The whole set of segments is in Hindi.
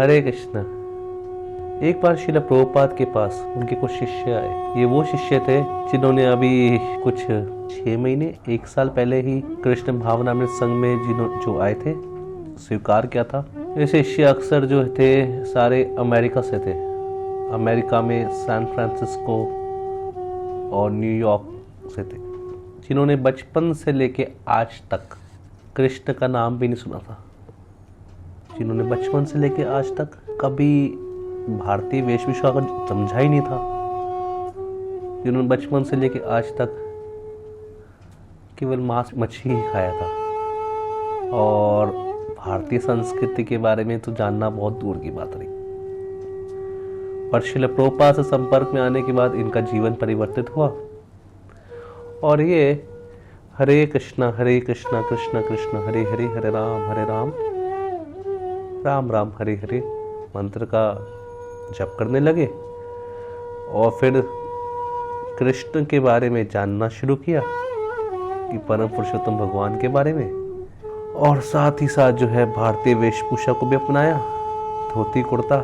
हरे कृष्णा। एक बार श्रील प्रभुपाद के पास उनके कुछ शिष्य आए। ये वो शिष्य थे जिन्होंने अभी कुछ 6 महीने 1 साल पहले ही कृष्ण भावनामृत संघ में जो आए थे, स्वीकार किया था। ये शिष्य अक्सर जो थे सारे अमेरिका से थे। अमेरिका में सैन फ्रांसिस्को और न्यूयॉर्क से थे, जिन्होंने बचपन से लेके आज तक कृष्ण का नाम भी नहीं सुना था, जिन्होंने बचपन से लेके आज तक कभी भारतीय वेशभूषा का समझा ही नहीं था, जिन्होंने बचपन से लेके आज तक केवल मांस मछली ही खाया था, और भारतीय संस्कृति के बारे में तो जानना बहुत दूर की बात रही। पर श्रील प्रभुपाद से संपर्क में आने के बाद इनका जीवन परिवर्तित हुआ और ये हरे कृष्णा कृष्ण कृष्ण हरे हरे, हरे राम राम राम हरे हरे मंत्र का जप करने लगे और फिर कृष्ण के बारे में जानना शुरू किया कि परम पुरुषोत्तम भगवान के बारे में, और साथ ही साथ जो है भारतीय वेशभूषा को भी अपनाया, धोती कुर्ता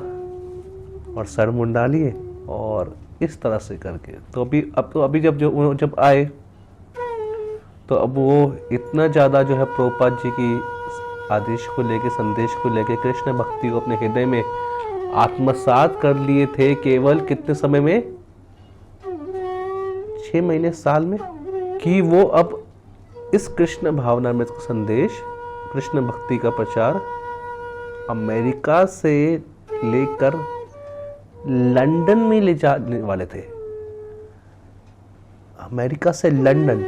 और सर मुंडा लिए, और इस तरह से करके तो अभी जब आए तो अब वो इतना ज़्यादा जो है प्रभुपाद जी की आदेश को लेके, संदेश को लेके कृष्ण भक्ति को अपने हृदय में आत्मसात कर लिए थे। केवल कितने समय में? 6 महीने, साल में, कि वो अब इस कृष्ण भावना में संदेश, कृष्ण भक्ति का प्रचार अमेरिका से लेकर लंदन में ले जाने वाले थे। अमेरिका से लंदन,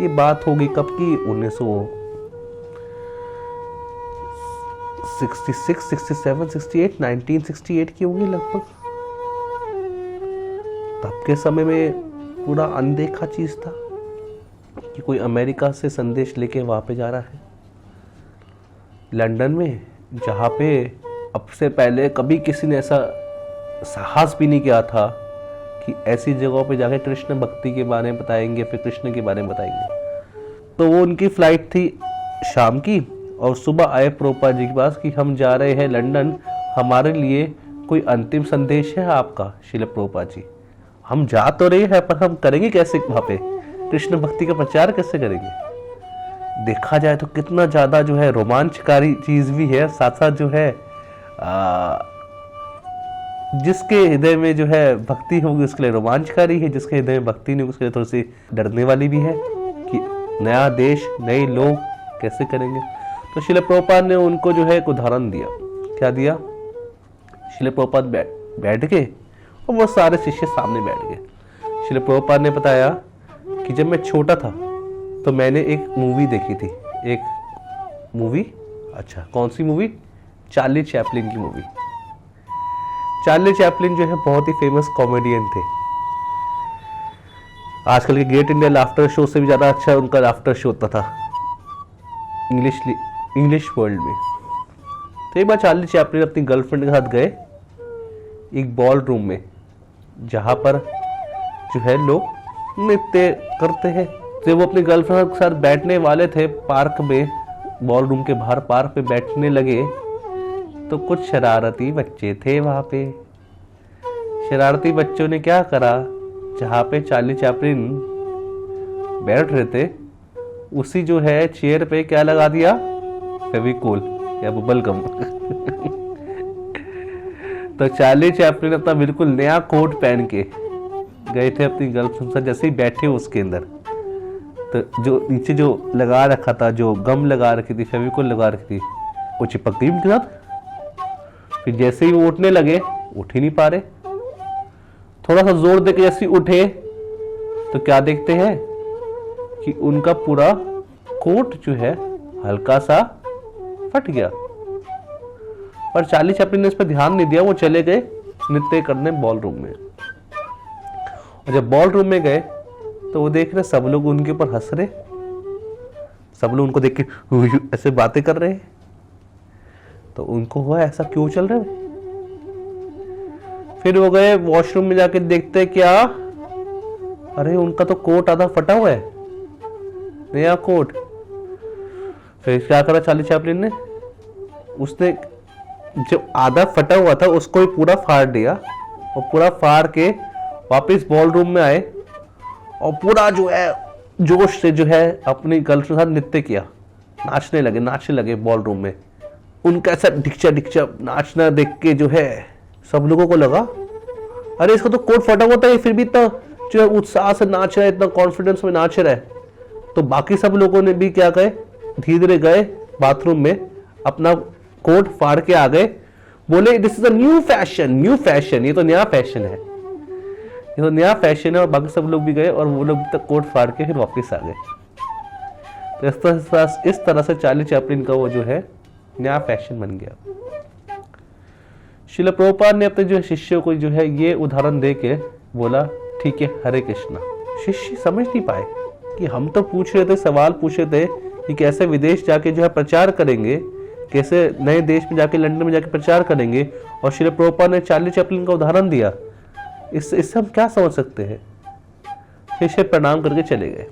ये बात होगी कब की? 1966, 67, 68, 1968 की होगी लगभग। तब के समय में पूरा अनदेखा चीज था कि कोई अमेरिका से संदेश लेके वहां पे जा रहा है, लंदन में, जहाँ पे अब से पहले कभी किसी ने ऐसा साहस भी नहीं किया था कि ऐसी जगहों पे जाके कृष्ण भक्ति के बारे में बताएंगे, फिर कृष्ण के बारे में बताएंगे। तो वो उनकी फ्लाइट थी शाम की, और सुबह आए प्रभुपाद जी के पास कि हम जा रहे हैं लंदन, हमारे लिए कोई अंतिम संदेश है आपका श्रील प्रभुपाद जी? हम जा तो रहे हैं पर हम करेंगे कैसे वहाँ पे? कृष्ण भक्ति का प्रचार कैसे करेंगे? देखा जाए तो कितना ज़्यादा जो है रोमांचकारी चीज़ भी है, साथ साथ जो है जिसके हृदय में जो है भक्ति होगी उसके लिए रोमांचकारी है, जिसके हृदय में भक्ति नहीं उसके लिए थोड़ी सी डरने वाली भी है कि नया देश, नए लोग कैसे करेंगे। तो श्रील प्रभुपाद ने उनको जो है एक उदाहरण दिया। क्या दिया? श्रील प्रभुपाद बैठ गए और वो सारे शिष्य सामने बैठ गए। श्रील प्रभुपाद ने बताया कि जब मैं छोटा था तो मैंने एक मूवी देखी थी। एक मूवी? अच्छा, कौन सी मूवी? चार्ली चैपलिन की मूवी। चार्ली चैपलिन जो है बहुत ही फेमस कॉमेडियन थे। आजकल के ग्रेट इंडिया लाफ्टर शो से भी ज़्यादा अच्छा उनका लाफ्टर शो होता था इंग्लिश वर्ल्ड में। तो एक बार चार्ली चैपलिन अपनी गर्लफ्रेंड के साथ गए एक बॉल रूम में, जहाँ पर जो है लोग नृत्य करते हैं। तो वो अपनी गर्लफ्रेंड के साथ बैठने वाले थे पार्क में, बॉल रूम के बाहर पार्क पे बैठने लगे तो कुछ शरारती बच्चे थे वहाँ पे। शरारती बच्चों ने क्या करा, जहाँ पे चार्ली चैपलिन बैठ रहे थे उसी जो है चेयर पे क्या लगा दिया? फेविकोल या बबल गम। तो चार्ली चैपलिन अपना बिल्कुल नया कोट पहन के गए थे अपनी गर्लफ्रेंड से, जैसे ही बैठे उसके अंदर, तो जो नीचे जो लगा रखा था, जो गम लगा रखी थी, फेविकोल लगा रखी थी, वो चिपक गई उनके साथ। फिर जैसे ही वो उठने लगे, उठ ही नहीं पा रहे। थोड़ा सा जोर देके जैसे उठे तो क्या देखते हैं कि उनका पूरा कोट जो है हल्का सा फट गया। पर चार्ली चैपलिन ने इस पर ध्यान नहीं दिया, वो चले गए नृत्य करने बॉल रूम में। और जब बॉल रूम में गए तो वो देख रहे सब लोग उनके ऊपर हंस रहे, सब लोग उनको देख के ऐसे बातें कर रहे हैं। तो उनको हुआ ऐसा क्यों चल रहा है? फिर वो गए वॉशरूम में जाके देखते क्या, अरे उनका तो कोट आधा फटा हुआ है, नया कोट। फिर क्या करा चार्ली चैपलिन ने? उसने जो आधा फटा हुआ था उसको ही पूरा फाड़ दिया और पूरा फाड़ के वापस बॉल रूम में आए और पूरा जो है जोश से जो है अपनी गर्लफ्रेंड के साथ नृत्य किया, नाचने लगे बॉल रूम में। उनका ऐसा ढिकचा नाचना देख के जो है सब लोगों को लगा अरे इसका तो कोट फटा हुआ था, ये फिर भी इतना जो है उत्साह से नाच रहा है, इतना कॉन्फिडेंस में नाच रहा है। तो बाकी सब लोगों ने भी क्या कहे, धीरे धीरे गए बाथरूम में, अपना कोट फाड़ के आ गए, बोले this is a new fashion, ये तो नया फैशन है, ये तो नया फैशन है। और बाकी सब लोग भी गए और वो लोग तक कोट फाड़ के फिर वापस आ गए। तो इस तरह से चार्ली चैपलिन का वो जो है नया फैशन बन गया। श्रील प्रभुपाद ने अपने जो शिष्यों को जो है ये उदाहरण दे के बोला ठीक है हरे कृष्णा। शिष्य समझ नहीं पाए कि हम तो पूछ रहे थे, सवाल पूछ रहे थे कि कैसे विदेश जाके जो है प्रचार करेंगे, कैसे नए देश में जाके लंदन में जाके प्रचार करेंगे, और श्रील प्रभुपाद ने चार्ली चैपलिन का उदाहरण दिया। इससे हम क्या समझ सकते हैं। शिष्य प्रणाम करके चले गए।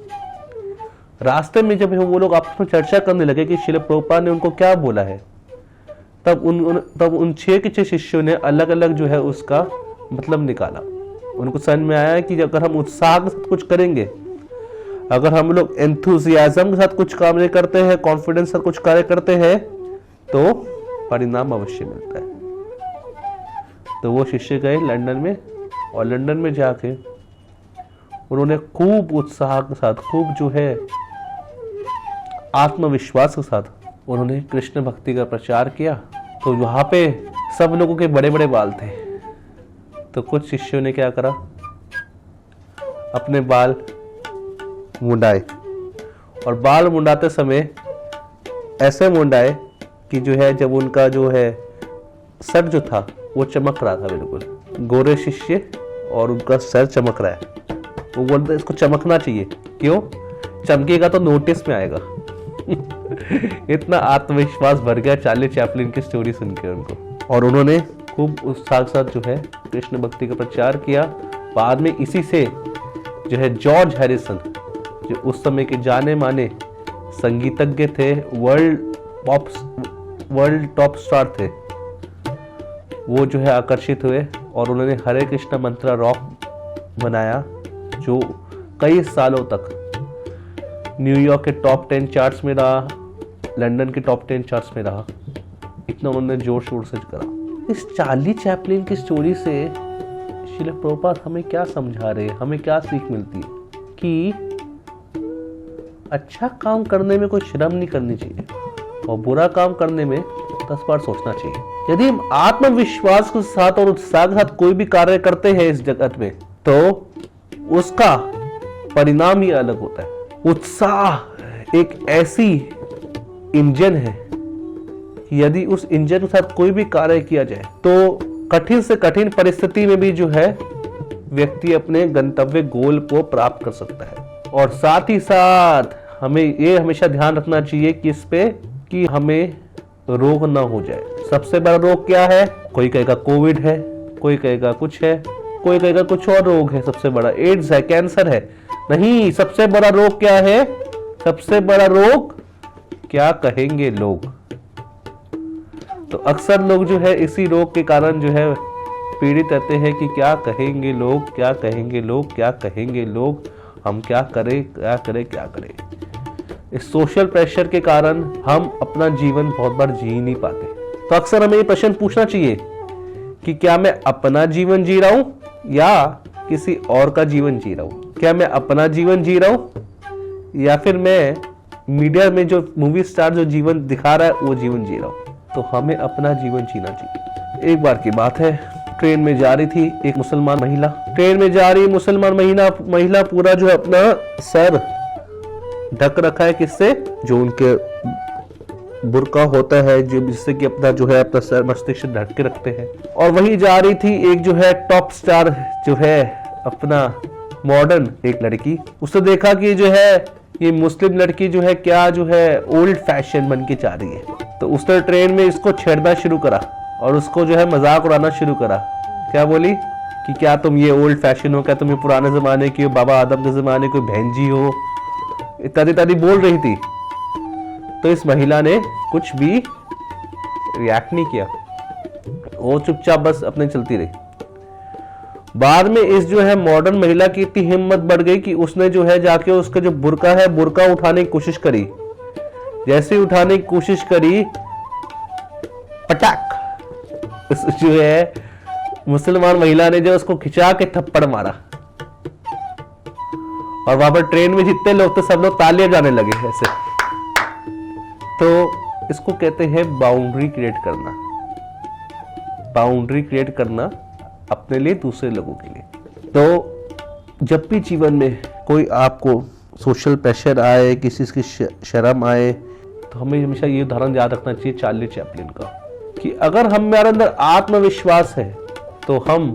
रास्ते में जब वो लोग आपस में चर्चा करने लगे कि श्रील प्रभुपाद ने उनको क्या बोला है, तब उन 6 के 6 शिष्यों ने अलग अलग जो है उसका मतलब निकाला। उनको समझ में आया कि अगर हम उत्साह के साथ कुछ करेंगे, अगर हम लोग एंथुजियाज्म के साथ कुछ कार्य करते हैं, कॉन्फिडेंस के साथ कुछ कार्य करते हैं, तो परिणाम अवश्य मिलता है। तो वो शिष्य गए लंदन में, और लंदन में जाके उन्होंने खूब उत्साह के साथ, खूब जो है आत्मविश्वास के साथ उन्होंने कृष्ण भक्ति का प्रचार किया। तो वहां पे सब लोगों के बड़े बड़े बाल थे, तो कुछ शिष्यों ने क्या करा, अपने बाल मुंडाए, और बाल मुंडाते समय ऐसे मुंडाए कि जो है जब उनका जो है सर जो था वो चमक रहा था, बिल्कुल गोरे शिष्य और उनका सर चमक रहा है। वो बोलते इसको चमकना चाहिए, क्यों, चमकेगा तो नोटिस में आएगा। इतना आत्मविश्वास भर गया चार्ली चैपलिन की स्टोरी सुनकर उनको, और उन्होंने खूब उत्साह के साथ जो है कृष्ण भक्ति का प्रचार किया। बाद में इसी से जो है जॉर्ज हैरिसन, जो उस समय के जाने माने संगीतज्ञ थे, वर्ल्ड टॉप स्टार थे, वो जो है आकर्षित हुए और उन्होंने हरे कृष्णा मंत्रा रॉक बनाया, जो कई सालों तक न्यूयॉर्क के टॉप 10 चार्ट्स में रहा, लंदन के टॉप 10 चार्ट्स में रहा। इतना उन्होंने जोर शोर से करा। इस चार्ली चैपलिन की स्टोरी से श्रील प्रभुपाद हमें क्या समझा रहे हैं, हमें क्या सीख मिलती है कि अच्छा काम करने में कोई शर्म नहीं करनी चाहिए, और बुरा काम करने में 10 बार सोचना चाहिए। यदि हम आत्मविश्वास के साथ और उत्साह के साथ कोई भी कार्य करते हैं इस जगत में, तो उसका परिणाम ही अलग होता है। उत्साह एक ऐसी इंजन है, यदि उस इंजन के साथ कोई भी कार्य किया जाए तो कठिन से कठिन परिस्थिति में भी जो है व्यक्ति अपने गंतव्य गोल को प्राप्त कर सकता है। और साथ ही साथ हमें ये हमेशा ध्यान रखना चाहिए कि इस पे कि हमें रोग ना हो जाए। सबसे बड़ा रोग क्या है, कोई कहेगा कोविड है, कोई कहेगा कुछ है, कोई कहेगा कुछ और रोग है, सबसे बड़ा एड्स है, कैंसर है। नहीं, सबसे बड़ा रोग क्या है, सबसे बड़ा रोग क्या कहेंगे लोग। तो अक्सर लोग जो है इसी रोग के कारण जो है पीड़ित रहते हैं कि क्या कहेंगे लोग, क्या कहेंगे लोग, क्या कहेंगे लोग, हम क्या करें, क्या करें, क्या करें। इस सोशल प्रेशर के कारण हम अपना जीवन बहुत बार जी नहीं पाते। तो अक्सर हमें ये प्रश्न पूछना चाहिए कि क्या मैं अपना जीवन जी रहा हूं या किसी और का जीवन जी रहा हूं। क्या मैं अपना जीवन जी रहा हूं या फिर मैं मीडिया में जो मूवी स्टार जो जीवन दिखा रहा है वो जीवन जी रहा हूं। तो हमें अपना जीवन जीना चाहिए। एक बार की बात है, ट्रेन में जा रही थी एक मुसलमान महिला, ट्रेन में जा रही मुसलमान महिला पूरा जो है अपना सर ढक रखा है, किससे, जो उनके बुर्का होता है, जो जिससे कि अपना जो है अपना सर मस्तिष्क ढक के रखते हैं। और वही जा रही थी एक जो है टॉप स्टार जो है अपना मॉडर्न एक लड़की। उसने देखा कि जो है ये मुस्लिम लड़की जो है क्या जो है ओल्ड फैशन बन के जा रही है, तो उसने ट्रेन में इसको छेड़ना शुरू करा और उसको जो है मजाक उड़ाना शुरू करा। क्या बोली कि क्या तुम ये ओल्ड फैशन हो, क्या तुम ये पुराने जमाने की हो, बाबा आदम के जमाने कोई बहन जी हो, इत्यादि इत्यादि बोल रही थी। तो इस महिला ने कुछ भी रिएक्ट नहीं किया, वो चुपचाप बस अपने चलती रही। बाद में इस जो है मॉडर्न महिला की इतनी हिम्मत बढ़ गई कि उसने जो है जाके उसका जो बुर्का है बुर्का उठाने की कोशिश करी। जैसे ही उठाने की कोशिश करी, पटाक, जो है मुसलमान महिला ने जो उसको खिंचा के थप्पड़ मारा और वहां पर ट्रेन में जितने लोग थे सब लोग तालियां जाने लगे ऐसे। तो इसको कहते हैं बाउंड्री क्रिएट करना। बाउंड्री क्रिएट करना अपने लिए, दूसरे लोगों के लिए। तो जब भी जीवन में कोई आपको सोशल प्रेशर आए, किसी की शर्म आए, तो हमें हमेशा ये उदाहरण याद रखना चाहिए चार्ली चैपलिन का, कि अगर हमारे अंदर आत्मविश्वास है तो हम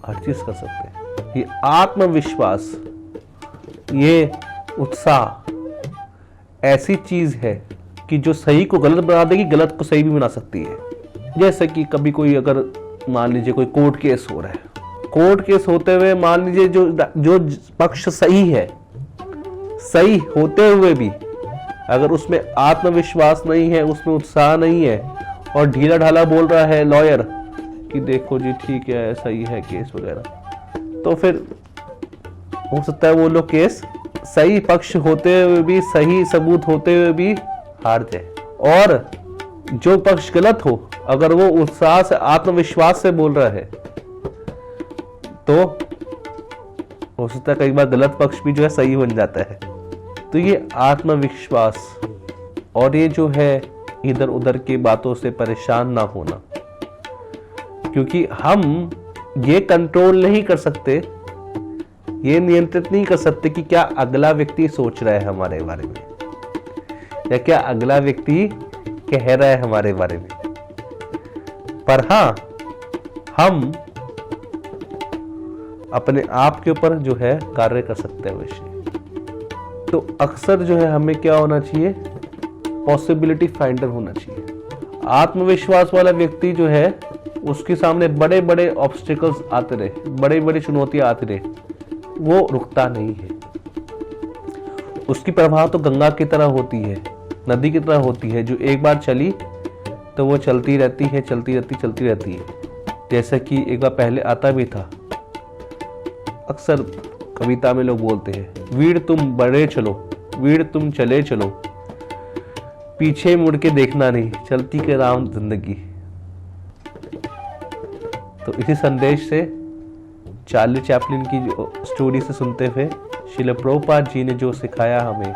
हर चीज कर सकते हैं। ये आत्मविश्वास, ये उत्साह ऐसी चीज है कि जो सही को गलत बना देगी, गलत को सही भी बना सकती है। जैसे कि कभी कोई अगर मान लीजिए कोई कोर्ट केस हो रहा है, कोर्ट केस होते हुए मान लीजिए जो पक्ष सही है, सही होते हुए भी अगर उसमें आत्मविश्वास नहीं है, उसमें उत्साह नहीं है और ढीला ढाला बोल रहा है लॉयर कि देखो जी ठीक है, सही है केस वगैरह, तो फिर हो सकता है वो लोग केस सही पक्ष होते हुए भी, सही सबूत होते हुए भी हार जाए। और जो पक्ष गलत हो, अगर वो उत्साह से, आत्मविश्वास से बोल रहा है, तो हो सकता है कई बार गलत पक्ष भी जो है सही बन जाता है। तो ये आत्मविश्वास और ये जो है इधर उधर की बातों से परेशान ना होना, क्योंकि हम ये कंट्रोल नहीं कर सकते, ये नियंत्रित नहीं कर सकते कि क्या अगला व्यक्ति सोच रहा है हमारे बारे में, या क्या अगला व्यक्ति कह रहा है हमारे बारे में। पर हाँ, हम अपने आप के ऊपर जो है कार्य कर सकते हैं अवश्य। तो अक्सर जो है हमें क्या होना चाहिए, पॉसिबिलिटी फाइंडर होना चाहिए। आत्मविश्वास वाला व्यक्ति जो है उसके सामने बड़े बड़े ऑब्स्टिकल्स आते रहे, बड़ी बड़ी चुनौतियां आती रहे, वो रुकता नहीं है। उसकी प्रवाह तो गंगा की तरह होती है, नदी की तरह होती है, जो एक बार चली तो वो चलती रहती है, चलती रहती, चलती रहती है। जैसा कि एक बार पहले आता भी था, अक्सर कविता में लोग बोलते हैं, वीर तुम बढ़े चलो, वीर तुम चले चलो, पीछे मुड़ के देखना नहीं, चलती के राम जिंदगी। तो इसी संदेश से चार्ली चैपलिन की जो स्टोरी से सुनते हुए श्रील प्रभुपाद जी ने जो सिखाया हमें,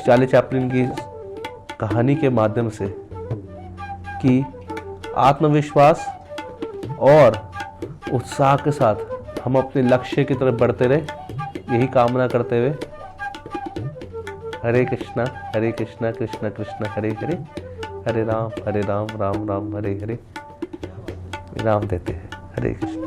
चार्ली चैपलिन की कहानी के माध्यम से, कि आत्मविश्वास और उत्साह के साथ हम अपने लक्ष्य की तरफ बढ़ते रहे, यही कामना करते हुए हरे कृष्णा कृष्ण कृष्ण हरे हरे, हरे राम राम राम हरे हरे, विराम देते हैं। हरे कृष्ण।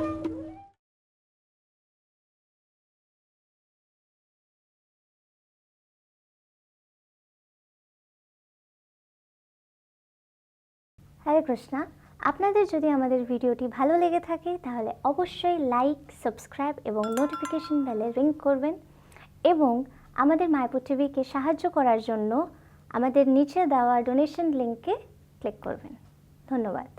হরে কৃষ্ণা। আপনাদের যদি আমাদের ভিডিওটি ভালো লেগে থাকে তাহলে অবশ্যই লাইক, সাবস্ক্রাইব এবং নোটিফিকেশন বেলে রিং করবেন এবং আমাদের মায়াপুর টিভিকে সাহায্য করার জন্য আমাদের নিচে দেওয়া ডোনেশন লিংকে ক্লিক করবেন। ধন্যবাদ।